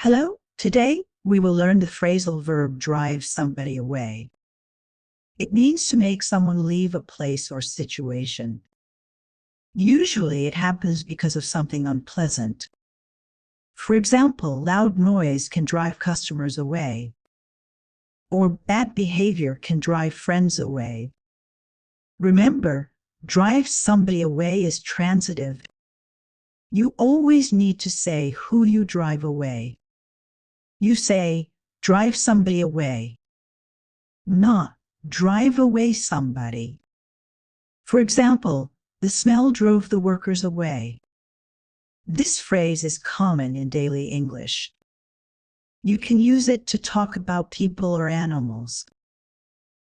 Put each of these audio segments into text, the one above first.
Hello, today we will learn the phrasal verb drive somebody away. It means to make someone leave a place or situation. Usually it happens because of something unpleasant. For example, loud noise can drive customers away, or bad behavior can drive friends away. Remember, drive somebody away is transitive. You always need to say who you drive away. You say, drive somebody away, not drive away somebody. For example, the smell drove the workers away. This phrase is common in daily English. You can use it to talk about people or animals.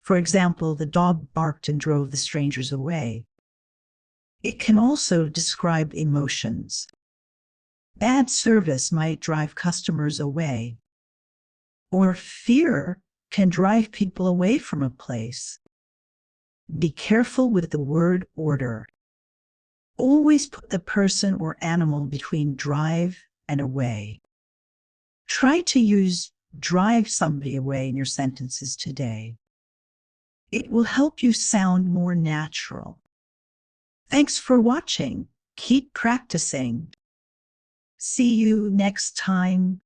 For example, the dog barked and drove the strangers away. It can also describe emotions. Bad service might drive customers away. Or fear can drive people away from a place. Be careful with the word order. Always put the person or animal between drive and away. Try to use drive somebody away in your sentences today. It will help you sound more natural. Thanks for watching. Keep practicing. See you next time.